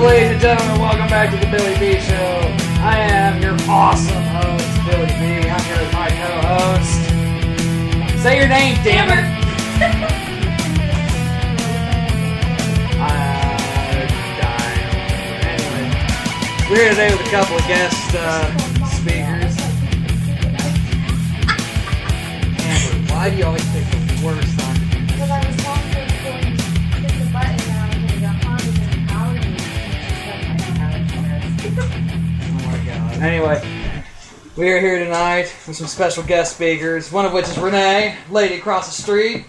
ladies and gentlemen, welcome back to the Billy B Show. I am your awesome host, Billy B. I'm here with my co-host. Say your name, damn it! I'm dying. Anyway, we're here today with a couple of guest speakers. Amber, why do you always pick the worst time? Because I was talking to him, hit the button, and I was going to go home and Oh my god. Anyway, we are here tonight with some special guest speakers, one of which is Renee, lady across the street,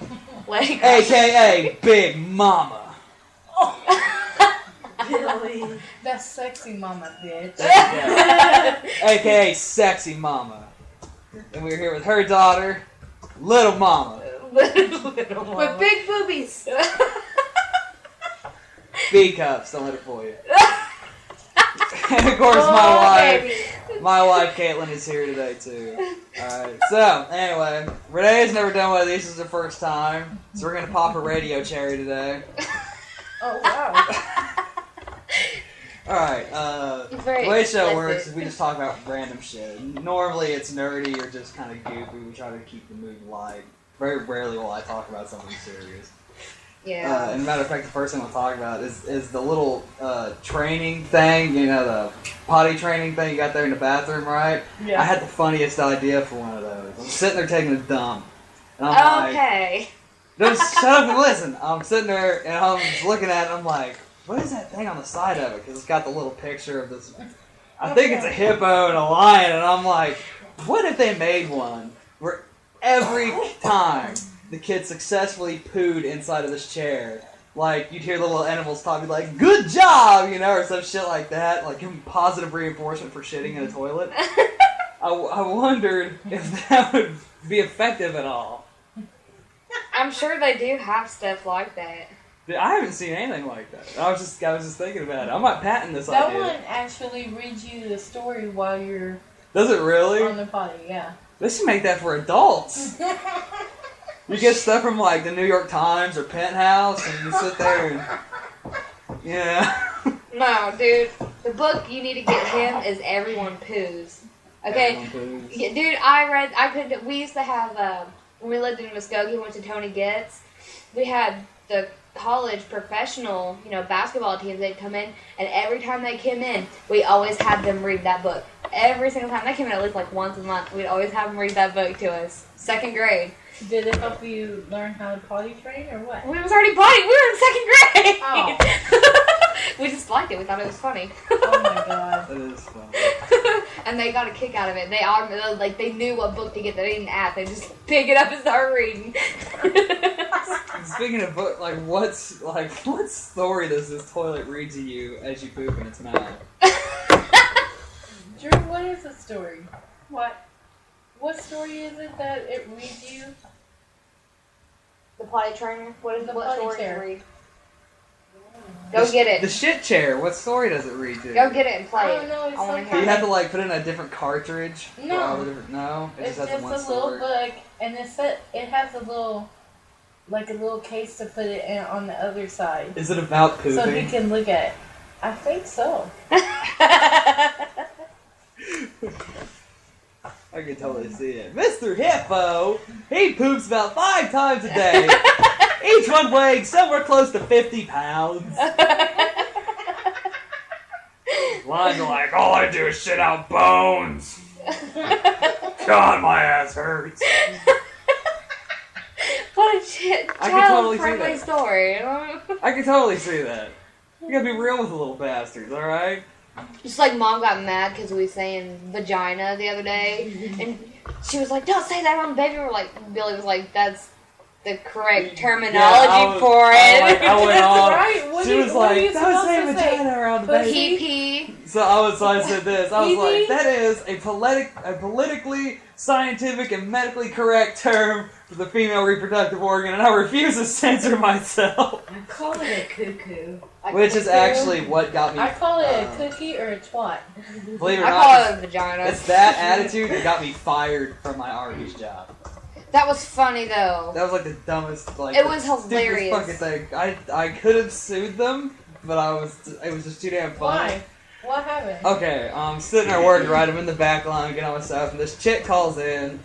a.k.a. Big Mama. Billy. That's sexy mama, bitch. A.k.a. Sexy Mama. And we're here with her daughter, Little Mama. Little mama. With big boobies. B cups, don't let it fool you. And of course, my wife Caitlin is here today too. Alright, so anyway, Renee's never done one of these. This is her first time, so we're gonna pop her radio cherry today. Oh wow. Alright, the way the show works is we just talk about random shit. Normally it's nerdy or just kind of goofy. We try to keep the mood light. Very rarely will I talk about something serious. Yeah. And matter of fact, the first thing we'll talk about is the little training thing, you know, the potty training thing you got there in the bathroom, right? Yeah. I had the funniest idea for one of those. I'm sitting there taking a dump. And I'm okay. Like, just shut up and listen. I'm sitting there and I'm just looking at it and I'm like, what is that thing on the side of it? Because it's got the little picture of this. I think it's a hippo and a lion, and I'm like, what if they made one where every time the kid successfully pooed inside of this chair, like, you'd hear the little animals talking like, good job, you know, or some shit like that, like giving positive reinforcement for shitting in a toilet. I wondered if that would be effective at all. I'm sure they do have stuff like that. I haven't seen anything like that. I was just thinking about it. I might patent this idea. That one actually reads you the story while you're Does it really? on the potty, yeah. They should make that for adults. You get stuff from like the New York Times or Penthouse, and you sit there and yeah. No, dude. The book you need to get him is Everyone Poos. Okay? Everyone Poos. Yeah, dude, we used to have, when we lived in Muskogee, went to Tony Getz, we had the college professional, basketball teams. They'd come in, and every time they came in, we always had them read that book. Every single time. They came in at least like once a month. We'd always have them read that book to us. Second grade. Did it help you learn how to potty train or what? We was already potty. We were in second grade. Oh. We just liked it. We thought it was funny. Oh my god. That is fun. And they got a kick out of it. They knew what book to get. They didn't ask. They just pick it up and start reading. Speaking of book, what story does this toilet read to you as you poop in its mouth? Drew, what is the story? What story is it that it reads you? The potty trainer? What The story potty does it chair. read? Go get it. The shit chair. What story does it read to you? Go get it and play I don't it. know, it's I wanna like- Do you hear have it. to put in a different cartridge? No. For all the different, no? It It's just has just one a story. little book, and it has a little case to put it in on the other side. Is it about pooping? So he can look at it. I think so. I can totally see it. Mr. Hippo, he poops about 5 times a day. Each one weighing somewhere close to 50 pounds. Lines are like, all I do is shit out bones. God, my ass hurts. What a shit I can totally see child-friendly that. story. I can totally see that. You gotta be real with the little bastards, alright? Just like Mom got mad because we were saying vagina the other day, and she was like, "Don't say that around the baby." Billy was like, "That's the correct terminology for it." I went on. Right? What She was what are you like, don't say supposed to vagina around the baby. Pee. So I said this. I was like, that is a politically, scientific, and medically correct term for the female reproductive organ, and I refuse to censor myself. I call it a cuckoo. Which is actually what got me. I call it a cookie or a twat. Believe it or I not, call it a vagina. it's that attitude that got me fired from my Arby's job. That was funny though. That was like the dumbest, It was stupidest hilarious. fucking thing. I could have sued them but it was just too damn funny. Why? What happened? Okay, I'm sitting there working, right? I'm in the back line, getting all my stuff, and this chick calls in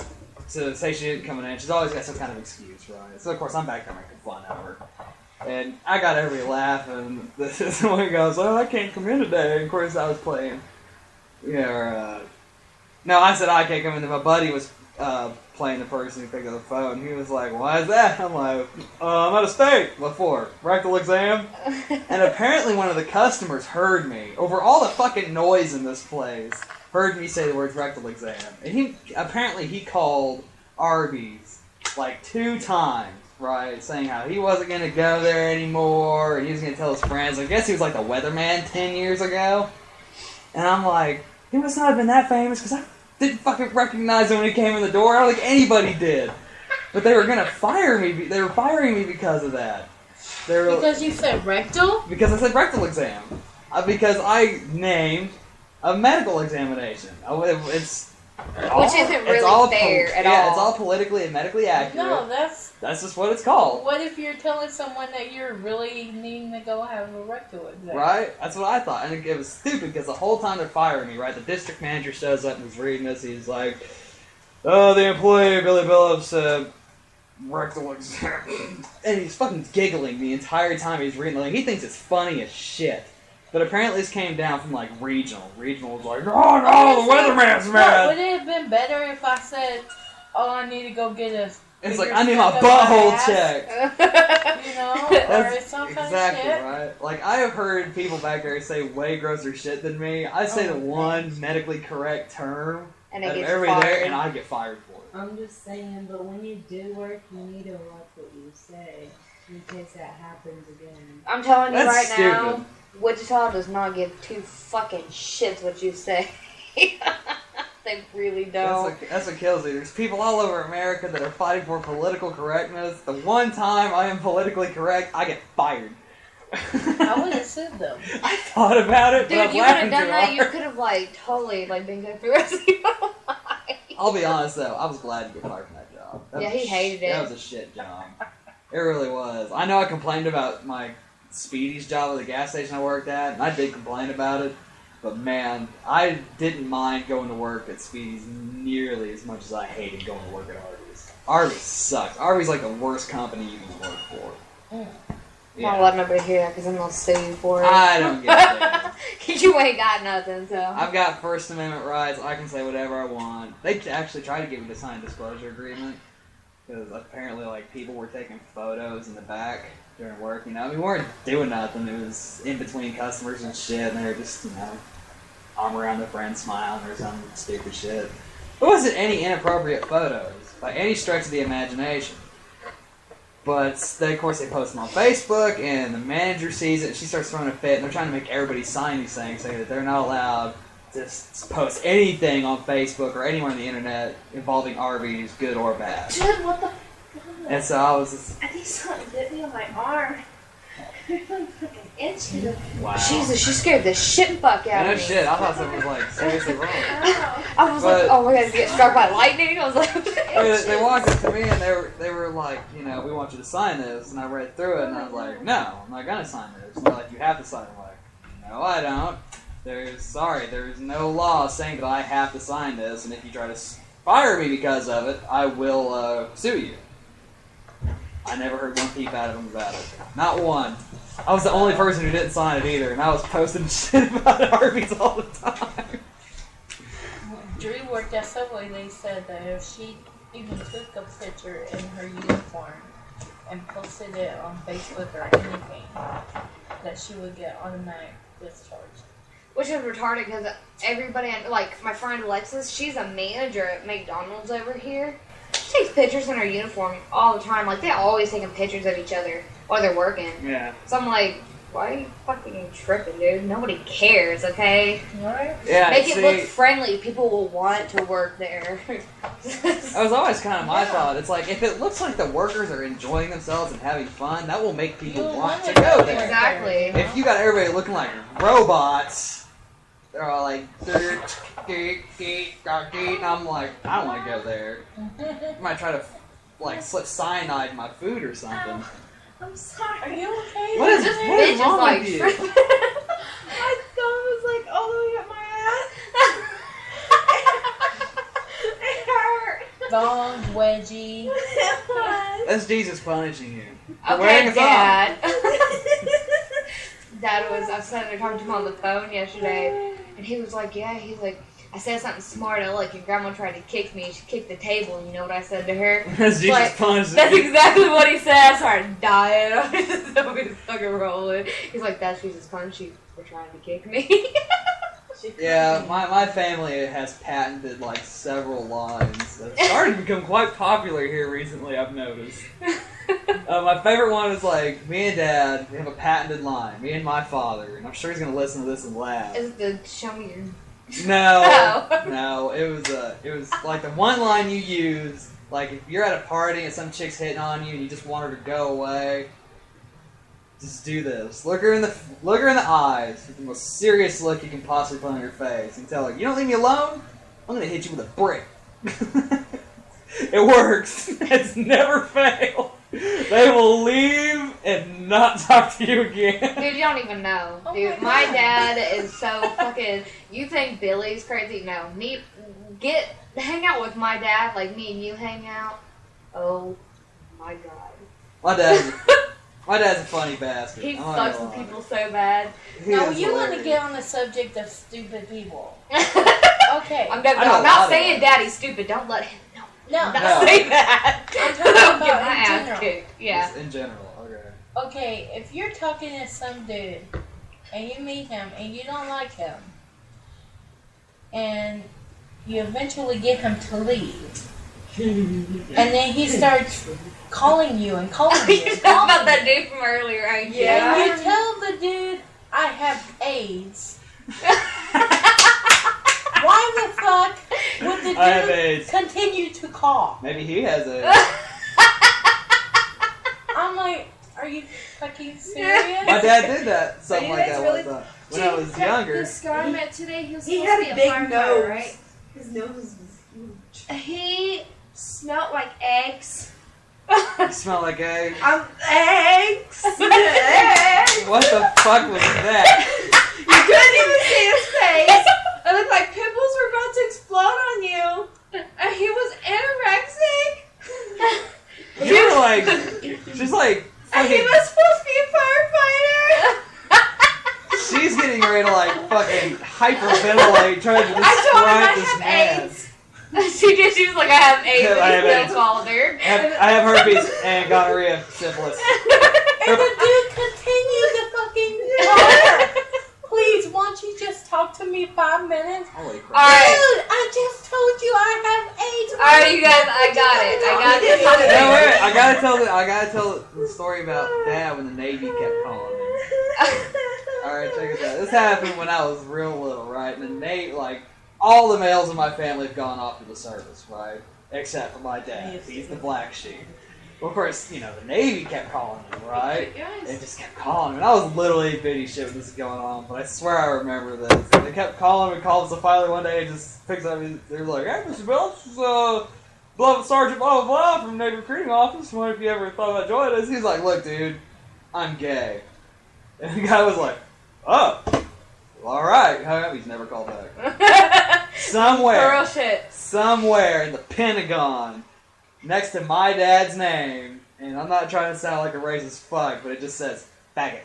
to say she didn't come in. She's always got some kind of excuse, right? So, of course, I'm back there making fun of her. And I got everybody laughing. This one goes, "Oh, I can't come in today." And of course, I was playing. No, I said I can't come in. And my buddy was playing the person who picked up the phone. He was like, "Why is that?" I'm like, "I'm out of state." What for? Rectal exam? And apparently one of the customers heard me over all the fucking noise in this place. Heard me say the words rectal exam. And he called Arby's like 2 times. Right, saying how he wasn't going to go there anymore, and he was going to tell his friends. I guess he was like the weatherman 10 years ago. And I'm like, he must not have been that famous, because I didn't fucking recognize him when he came in the door. I don't think anybody did. But they were going to fire me. They were firing me because of that. Because you said rectal? Because I said rectal exam. Because I named a medical examination. Which isn't really fair at all. Yeah, it's all politically and medically accurate. No, that's just what it's called. What if you're telling someone that you're really needing to go have a rectal exam? Right? That's what I thought. And it was stupid because the whole time they're firing me, right? The district manager shows up and is reading this. He's like, "Oh, the employee, Billy Billups, rectal exam." And he's fucking giggling the entire time he's reading. Like, he thinks it's funny as shit. But apparently this came down from, like, regional. Regional was like, "Oh, no, the weatherman's mad." Would it have been better if I said, "Oh, I need to go get a..." It's like, "I need my butthole checked." You know? Or some kind of shit. Right. Like, I have heard people back there say way grosser shit than me. I say the one medically correct term and out of everybody there, and I get fired for it. I'm just saying, but when you do work, you need to watch what you say in case that happens again. I'm telling you That's right now, Wichita does not give 2 fucking shits what you say. They really don't. That's what kills me. There's people all over America that are fighting for political correctness. The one time I am politically correct, I get fired. I would have sued them. I thought about it, Dude, but you would have done that. You could have totally been good for the rest of your life. I'll be honest though, I was glad to get fired from that job. He hated it. That was a shit job. It really was. I know I complained about my Speedy's job at the gas station I worked at, and I did complain about it. But man, I didn't mind going to work at Speedy's nearly as much as I hated going to work at Arby's. Arby's sucks. Arby's like the worst company you can work for. I'm not letting nobody hear that because I'm going to sue you for it. I don't get it. You ain't got nothing, so. I've got First Amendment rights. I can say whatever I want. They actually tried to get me to sign a disclosure agreement because apparently, like, people were taking photos in the back during work. You know, we weren't doing nothing. It was in between customers and shit, and they were just, arm around their friend smiling or some stupid shit. It wasn't any inappropriate photos by any stretch of the imagination. But they, of course, they post them on Facebook, and the manager sees it, and she starts throwing a fit, and they're trying to make everybody sign these things, saying that they're not allowed to post anything on Facebook or anywhere on the internet involving Arby's, good or bad. Dude, what the fuck? And so I was just... I think something bit me on my arm. Wow. Jesus, she scared the shit fuck out of me. No shit, I thought something was, like, seriously wrong. I was like, oh my god, get struck by lightning? I was like... They walked up to me, and they were like, we want you to sign this. And I read through it, and I was like, no, I'm not going to sign this. And they're like, you have to sign it. I'm like, no, I don't. There's no law saying that I have to sign this, and if you try to fire me because of it, I will sue you. I never heard one peep out of them about it. Not one. I was the only person who didn't sign it either, and I was posting shit about Arby's all the time. Drew worked at Subway. They said that if she even took a picture in her uniform and posted it on Facebook or anything, that she would get automatic discharge. Which is retarded because everybody, like my friend Alexis, she's a manager at McDonald's over here. She takes pictures in her uniform all the time. Like, they're always taking pictures of each other while they're working. Yeah. So I'm like, why are you fucking tripping, dude? Nobody cares, okay? Right? Yeah, Make it look friendly. People will want to work there. That was always kind of my thought. It's like, if it looks like the workers are enjoying themselves and having fun, that will make people want to go there. Exactly. If you got everybody looking like robots, they're all like, and I'm like, I don't want to go there. I might try to, slip cyanide in my food or something. I'm sorry. Are you okay? What is This what bitch is is wrong like with you? tripping. My thumb was like all the way up my ass. It hurt. Long wedgie. It was. That's Jesus punishing you. For Okay, wearing a thumb. Dad. I was sitting there talking to him on the phone yesterday, and he was like, yeah, he's like, I said something smart. I like your grandma tried to kick me. She kicked the table. And you know what I said to her? That's Jesus Like, punishing That's you. exactly what he said. I started dying. I was just so fucking rolling. He's like, that's Jesus punishing for trying to kick me. Yeah, my family has patented like several lines that started to become quite popular here recently, I've noticed. My favorite one is like, me and Dad, we have a patented line, me and my father, and I'm sure he's going to listen to this and laugh. Is it the show me your... No, Oh. no, it was like the one line you use, like if you're at a party and some chick's hitting on you and you just want her to go away, just do this. Look her in the eyes with the most serious look you can possibly put on your face and tell her, you don't leave me alone, I'm going to hit you with a brick. It works. It's never failed. They will leave and not talk to you again. Dude, you don't even know. Oh Dude, my my God. dad is so fucking... You think Billy's crazy? No. Hang out with my dad like me and you hang out. Oh my God. My dad's a funny bastard. He I'm not fucks gonna with lie. people so bad. He Now, is you want to hilarious. get on the subject of stupid people. Okay. I'm I know a lot not of saying that. Daddy's stupid. Don't let him. No. Not No. say that. I'm talking I'll about get my in ass general. kicked. Yeah. Just in general, okay. Okay, if you're talking to some dude and you meet him and you don't like him and you eventually get him to leave and then he starts calling you and calling you You're and talking calling about that you. dude from earlier, ain't you? And you tell the dude, I have AIDS. Why the fuck would the I have dude AIDS. continue to call? Maybe he has a. I'm like, are you fucking serious? My dad did that, something you like guys that really- one time. When I was younger. This guy I met today, he was He supposed had to be a a big firefighter, nose. right? His nose was huge. He smelled like eggs. You smell like egg. Eggs! Eggs! What the fuck was that? You couldn't even see his face. It looked like pimples were about to explode on you. And he was anorexic. You were like, she's like, And he fucking, was supposed to be a firefighter. she's getting ready to like fucking hyperventilate trying to I told him I describe this have man. AIDS. She was like, I have AIDS, Yeah, but I he have still AIDS. called her. I have herpes and gonorrhea, syphilis. And the dude continued to fucking call. Please, won't you just talk to me 5 minutes? Holy crap. Alright. Dude, I just told you I have AIDS. Alright, you guys, I got it. I got this. No, wait, I gotta tell the story about Dad when the Navy kept calling me. Alright, check this out. This happened when I was real little, right? And the Navy, like, all the males in my family have gone off to the service, right? Except for my dad. He's the black sheep. Well, of course, you know, the Navy kept calling him, right? They just kept calling him. And I was literally bitty shit when this was going on, but I swear I remember this. They kept calling him and called, so finally one day he just picks up, they were like, hey, Mr. Billups, this is, beloved Sergeant blah, blah, blah, from the Navy Recruiting Office. Wonder if you ever thought about joining us. He's like, look, dude, I'm gay. And the guy was like, oh, well, alright. Hung up, he's never called back. For real shit. Somewhere in the Pentagon, next to my dad's name, and I'm not trying to sound like a racist fuck, but it just says faggot.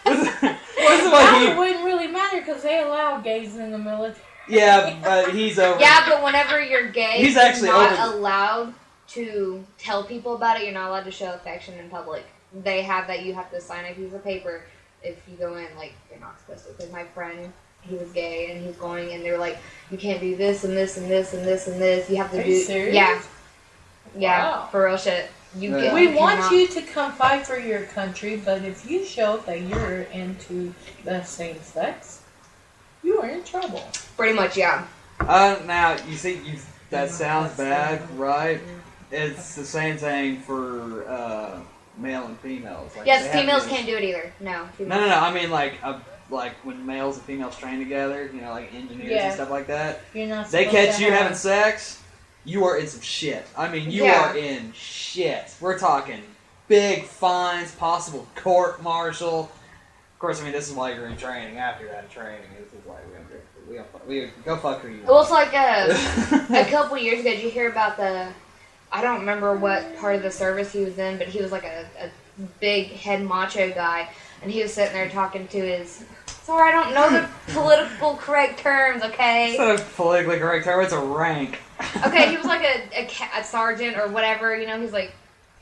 This is what Now it he. wouldn't really matter because they allow gays in the military. Yeah, but he's over. Yeah, but whenever you're gay, He's you're actually not over- allowed to tell people about it. You're not allowed to show affection in public. They have that. You have to sign a piece of paper if you go in. Like, you're not supposed to. Because my friend, he was gay, and he's going, and they're like, you can't do this and this and this and this and this. You have to Are do. you serious? Yeah. Yeah, Wow. for real shit. You Yeah. get. We you want cannot- you to come fight for your country, but if you show that you're into the same sex, you are in trouble. Pretty much, yeah. Now you see, that sounds bad, right? It's the same thing for male and females. Like, Yes, they have females to- can't do it either. No. No. I mean, like when males and females train together, you know, like engineers Yeah. and stuff like that. You're not. They supposed catch to you have- having sex, you are in some shit. I mean, you Yeah. are in shit. We're talking big fines, possible court-martial. Of course, I mean, this is why you're in training. After that training, this is why we go fuck who you Well, it's want. like a couple years ago. Did you hear about the? I don't remember what part of the service he was in, but he was like a big head macho guy, and he was sitting there talking to his. Sorry, I don't know the political correct terms. Okay. It's not a politically correct term. It's a rank. Okay, he was like a sergeant or whatever. You know, he's like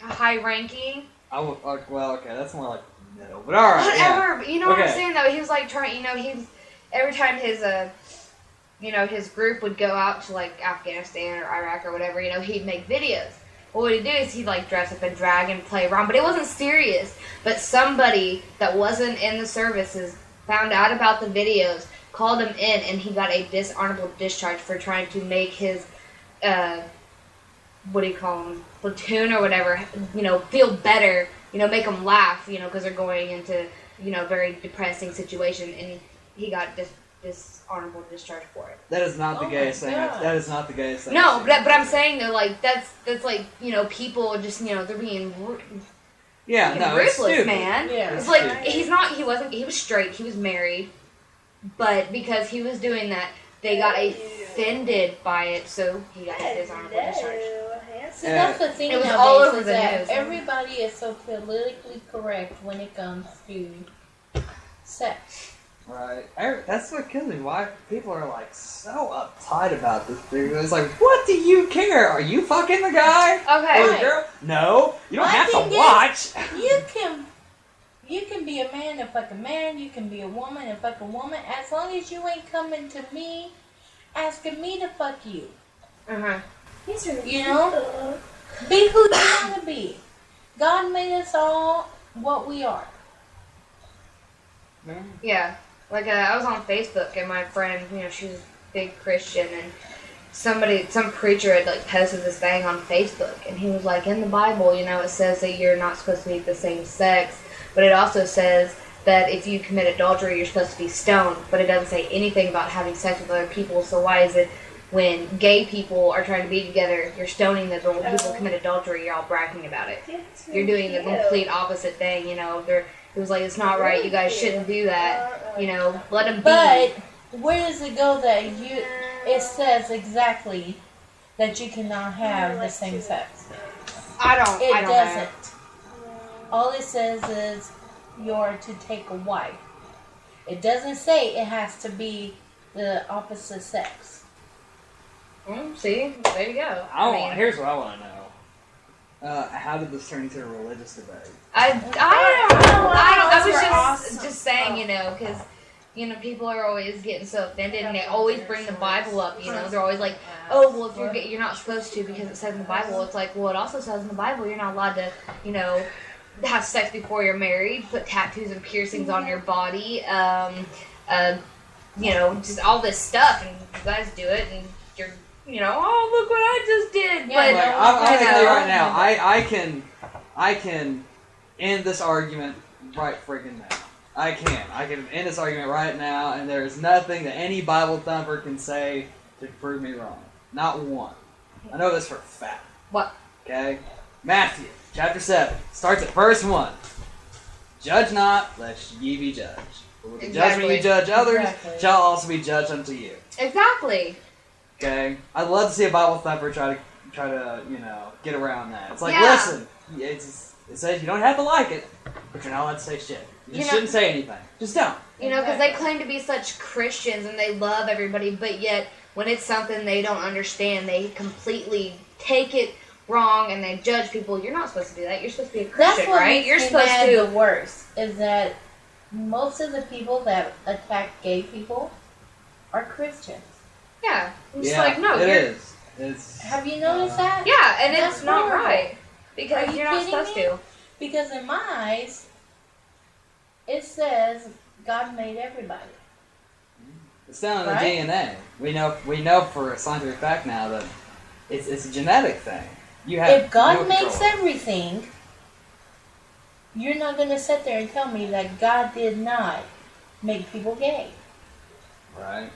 a high ranking. Well, okay, that's more like middle, but all right. Whatever. But you know what I'm Okay. saying though. He was like trying. You know, every time his his group would go out to like Afghanistan or Iraq or whatever, you know, he'd make videos. Well, what he'd do is he'd like dress up in drag and play around, but it wasn't serious. But somebody that wasn't in the services found out about the videos, called him in, and he got a dishonorable discharge for trying to make his, what do you call them, platoon or whatever, you know, feel better, you know, make them laugh, you know, because they're going into, you know, very depressing situation, and he got dishonorable discharge for it. That is not the Oh gayest my thing. God. That is not the gayest thing. No, I've but seen. I'm saying that like that's like, you know, people just, you know, they're being Yeah, no, it's ruthless, stupid. man. Yeah. It's like he was straight, he was married, but because he was doing that, they got offended by it, so he got a dishonorable discharge. See, that's the thing It was nowadays all over is the that news. everybody is so politically correct when it comes to sex. Right. That's what kills me. Why people are like so uptight about this thing. It's like, what do you care? Are you fucking the guy? Or the Okay. girl? No. You don't My have to thing is- watch. You can be a man and fuck a man. You can be a woman and fuck a woman. As long as you ain't coming to me asking me to fuck you. Uh-huh. You know? Be who you want to be. God made us all what we are. Yeah. Like, I was on Facebook, and my friend, you know, she's a big Christian, and some preacher had, like, posted this thing on Facebook, and he was like, in the Bible, you know, it says that you're not supposed to be the same sex, but it also says that if you commit adultery, you're supposed to be stoned, but it doesn't say anything about having sex with other people, so why is it when gay people are trying to be together, you're stoning them, but when people commit adultery, you're all bragging about it? You're doing the complete opposite thing, you know. It was like, it's not right, you guys shouldn't do that, you know, let them be. But where does it go that it says exactly that you cannot have the same sex? I don't Doesn't. know. All it says is you're to take a wife. It doesn't say it has to be the opposite sex. See, there you go. Here's what I want to know. How did this turn into a religious debate? I don't know. I was Those were just awesome. saying, you know, because, you know, people are always getting so offended, and they always bring the Bible up, you know. They're always like, oh, well, if you're gay, you're not supposed to because it says in the Bible. It's like, well, it also says in the Bible you're not allowed to, you know, have sex before you're married, put tattoos and piercings on your body, you know, just all this stuff, and you guys do it, and you're, you know, oh, look what I just did. Yeah, But, no, I'm you going to tell you know, right now, I can end this argument right friggin' now. I can end this argument right now, and there's nothing that any Bible thumper can say to prove me wrong. Not one. I know this for a fact. What? Okay? Matthew, chapter 7, starts at verse 1. Judge not, lest ye be judged. For with the judgment Exactly. you judge others, Exactly. shall also be judged unto you. Exactly. Okay? I'd love to see a Bible thumper try to, you know, get around that. It's like, Yeah. listen, it says you don't have to like it, but you're not allowed to say shit. You just shouldn't say anything. Just don't. You know, because they claim to be such Christians and they love everybody, but yet when it's something they don't understand, they completely take it wrong and they judge people. You're not supposed to do that. You're supposed to be a That's Christian, what right? makes You're me supposed mad to. the worst is that most of the people that attack gay people are Christians. Yeah. I'm just Yeah, like, no, it you're. is. It's Have you noticed that? Yeah, and That's it's not horrible. right. Because Are you you're not kidding supposed me? to. Because in my eyes, it says God made everybody. It's down in the Right? DNA. We know for a scientific fact now that it's a genetic thing. You have If God no makes control. everything, you're not going to sit there and tell me that God did not make people gay. Right.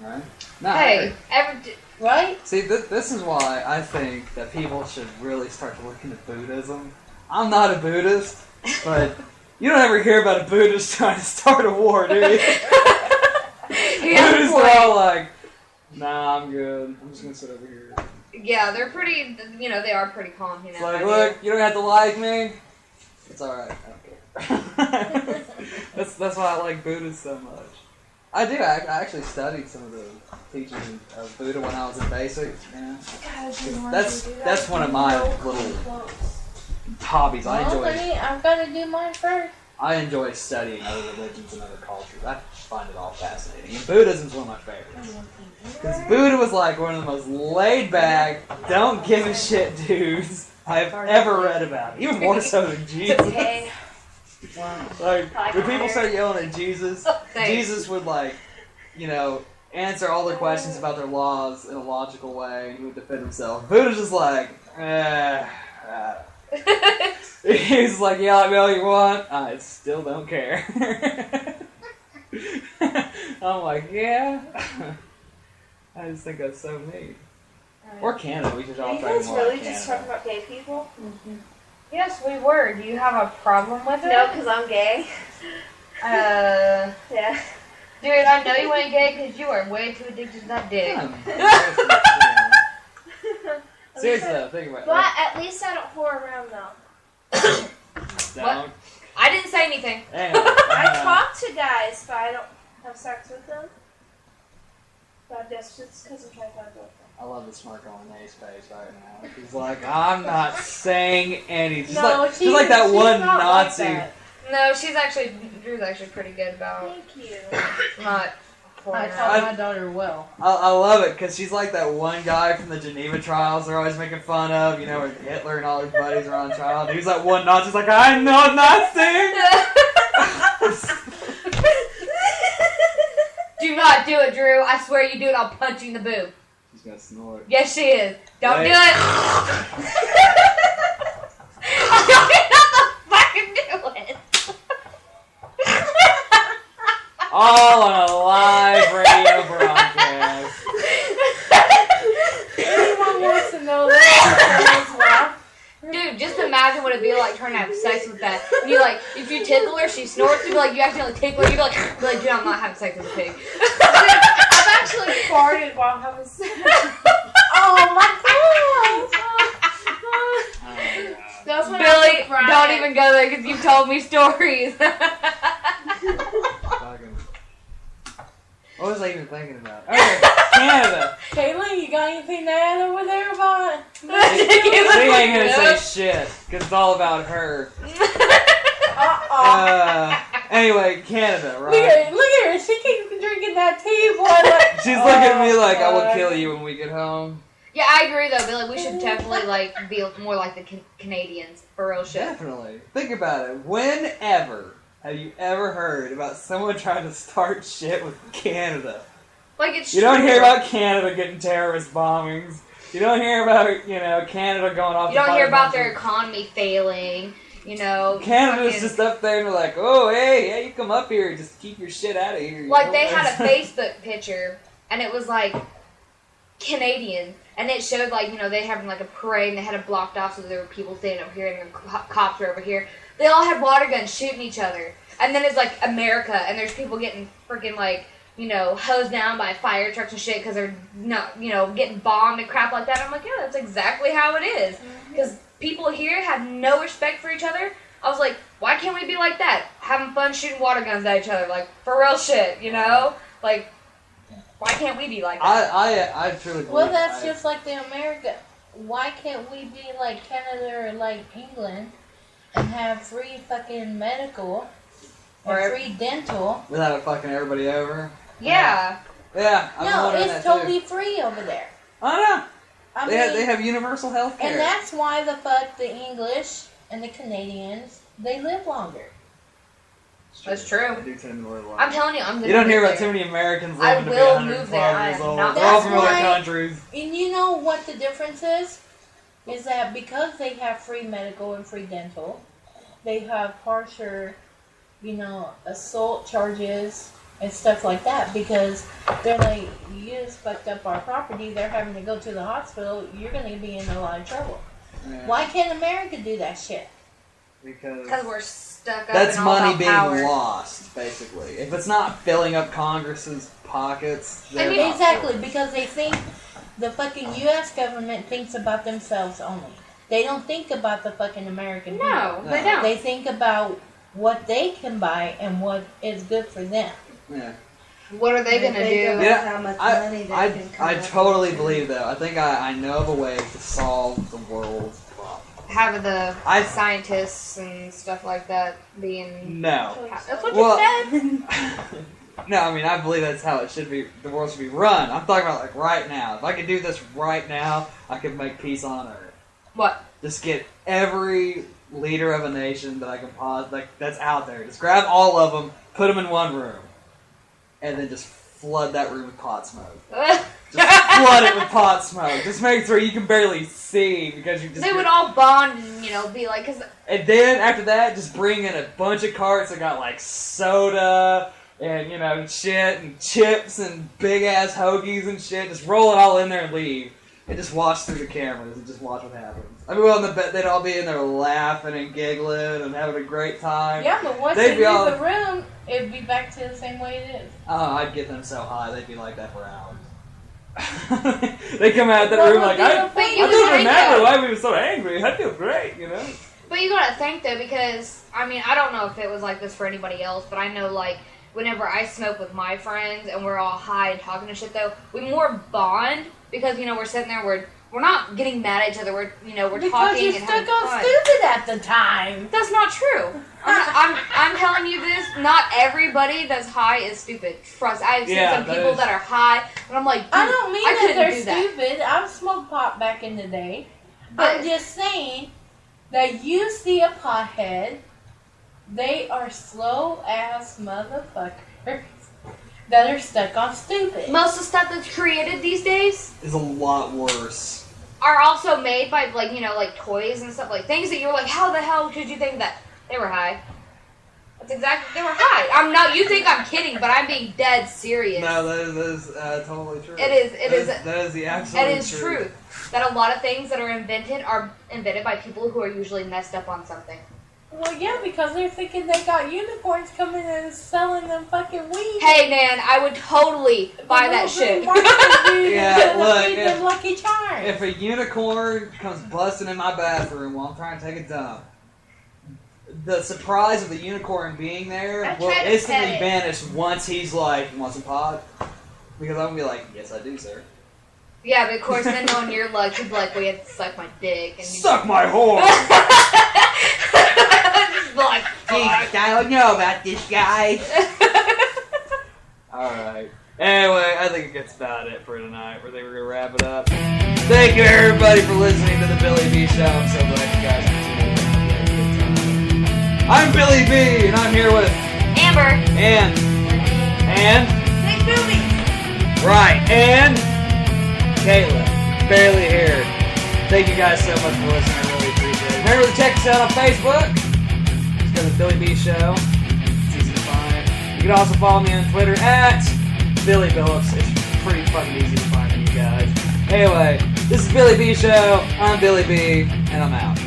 Right? No, I Hey, agree. Right? See, this is why I think that people should really start to look into Buddhism. I'm not a Buddhist, but you don't ever hear about a Buddhist trying to start a war, do you? Buddhists are all like, nah, I'm good. I'm just gonna sit over here. Yeah, they're pretty. They are pretty calm. It's like, look, you don't have to like me. It's all right. I don't care. that's why I like Buddhists so much. I do. I actually studied some of the teachings of Buddha when I was in basic. Yeah. That's one of my little hobbies. I Well, enjoy. honey, I've got to do mine first. I enjoy studying other religions and other cultures. I find it all fascinating. And Buddhism's one of my favorites. Because Buddha was like one of the most laid back, don't give a shit dudes I've ever read about. Even more so than Jesus. Okay. Like, when people start yelling at Jesus, Thanks. Jesus would answer all their questions about their laws in a logical way, and he would defend himself. Buddha's just like, he's like, yell at me all you want, I still don't care. I'm like, yeah. I just think that's so neat. Or Canada, we should all Are you try guys more really like just Canada. talking about gay people? Yes, we were. Do you have a problem with it? No, because I'm gay. Yeah. Dude, I know you ain't gay because you are way too addicted to that dick. Seriously though, think about it. But at least I don't whore around though. Don't. I didn't say anything. Anyway, I talk to guys, but I don't have sex with them. But that's just because I'm trying to find a girlfriend. I love the smirk on Renee's face right now. She's like, I'm not saying anything. No, She's like that she's one not Nazi. Like that. No, Drew's actually pretty good about Thank you. not I pouring taught out. my daughter well. I love it because she's like that one guy from the Geneva trials they're always making fun of, where Hitler and all his buddies are on trial. And he's like one Nazi's like, I know nothing. Do not do it, Drew. I swear you do it, I'll punch you in the boob. She's gonna snort. Yes, she is. Don't Wait. do it. Don't fucking do it. All on a live radio broadcast. Anyone wants to know that as well? Dude, just imagine what it'd be like trying to have sex with that. You if you tickle her, she snorts. You you accidentally tickle her. You be like, dude, I'm not having sex with a pig. I've actually farted while having sex. Oh my god! That's when Billy, I cried. don't even go there because you've told me stories. Fucking- What was I even thinking about? Okay, Canada. Caitlin, you got anything to add over there about it? She ain't gonna say shit because it's all about her. Anyway, Canada, Look at right? her, look at her. She keeps drinking that tea, boy. Like, She's looking at me like I will God. kill you when we get home. Yeah, I agree though, Billy. We should definitely be more like the Canadians for real shit. Definitely. Think about it. Whenever have you ever heard about someone trying to start shit with Canada? Like it's You don't true. hear about Canada getting terrorist bombings. You don't hear about Canada going off. You don't to hear fight a about bunch their of- economy failing. Canada's fucking- just up there and they're like, oh hey, you come up here, just keep your shit out of here. Like they had a Facebook picture and it was like Canadian and it showed they having like a parade and they had it blocked off so there were people standing over here and the cops were over here. They all had water guns shooting each other. And then it's like America and there's people getting freaking hosed down by fire trucks and shit because they're not, getting bombed and crap like that. I'm like, yeah, that's exactly how it is. Because people here have no respect for each other. I was like, why can't we be like that? Having fun shooting water guns at each other, like for real shit, Like, why can't we be like that? I truly believe well, that's I- just like the America. Why can't we be like Canada or like England and have free fucking medical Or- and free dental? without it fucking everybody over. Yeah. Yeah, I'm No, wondering it's that totally too. free over there. I know. I They mean, have universal health care. and that's why the fuck the English and the Canadians, they live longer. That's true. They do tend to live long. I'm telling you, I'm gonna You don't hear move about too there. many Americans I living to be will 105 move there. I years am old. not- They're all That's from other why- countries. And you know what the difference is that because they have free medical and free dental, they have harsher, assault charges and stuff like that because they're like, you just fucked up our property, they're having to go to the hospital, you're going to be in a lot of trouble. Yeah. Why can't America do that shit? Because we're stuck up that's in all money about being power. lost, basically. If it's not filling up Congress's pockets, they're not Exactly, for it. because they think the fucking U.S. government thinks about themselves only. They don't think about the fucking American people. No, they No. don't. They think about what they can buy and what is good for them. Yeah. What are they They gonna think do? about Yeah, how much money they can come I up totally with. believe that. I think I know of a way to solve the world's problem. Having the I- scientists and stuff like that being. No. That's what Well- you said. No, I mean, I believe that's how it should be. The world should be run. I'm talking about like right now. If I could do this right now, I could make peace on Earth. What? Just get every leader of a nation that I can like that's out there. Just grab all of them, put them in one room, and then just flood that room with pot smoke. Just flood it with pot smoke. Just make sure you can barely see because you just. They would all bond and be like, cause And then after that, just bring in a bunch of carts that got like soda and shit and chips and big ass hoagies and shit. Just roll it all in there and leave, and just watch through the cameras and just watch what happens. I mean, well, they'd all be in there laughing and giggling and having a great time. Yeah, but once They'd they be all- leave the room, it'd be back to the same way it is. Oh, I'd get them so high they'd be like that for hours. They come out of that What room would like, be I the point? you don't would think remember that. why we were so angry. I feel great, But you gotta think though, because I mean, I don't know if it was like this for anybody else, but I know like whenever I smoke with my friends and we're all high and talking and shit though, we more bond because we're sitting there, we're not getting mad at each other, we're Because talking you're and stuck having on fun. stupid at the time. That's not true. I'm telling you this. Not everybody that's high is stupid. Trust. I've seen Yeah, some that people is- that are high, and I'm like, dude, I don't mean I that couldn't they're do that. stupid. I've smoked pot back in the day. But- I'm just saying that you see a pothead, they are slow ass motherfuckers that are stuck on stupid. Most of the stuff that's created these days Is a lot worse. are also made by like toys and stuff, like things that you're like, how the hell could you think that they were high? That's exactly, they were high. I'm not. You think I'm kidding, but I'm being dead serious. No, that is totally true. It is. That is the absolute It is truth. truth that a lot of things that are invented by people who are usually messed up on something. Well, yeah, because they're thinking they got unicorns coming and selling them fucking weed. Hey man, I would totally buy that shit. Yeah, look, feed them Lucky Charms. If a unicorn comes busting in my bathroom while I'm trying to take a dump, the surprise of the unicorn being there I will tried to instantly pet it. vanish once he's like, "You want some pot?" Because I'm gonna be like, "Yes, I do, sir." Yeah, but of course, then knowing your luck, you'd be like, well, you have to suck my dick. And Suck my whore! Just be like, fuck. I don't know about this guy. Alright. Anyway, I think that's about it for tonight. I think we're gonna wrap it up. Thank you everybody for listening to the Billy B Show. I'm so glad you guys are tuning in. I'm Billy B, and I'm here with Amber. and Big boobies. right, and Caitlin. Barely here. Thank you guys so much for listening. I really appreciate it. Remember to check us out on Facebook. Just go to the Billy B Show. It's easy to find. You can also follow me on Twitter at Billy Billups. It's pretty fucking easy to find you guys. Anyway, this is Billy B Show. I'm Billy B, and I'm out.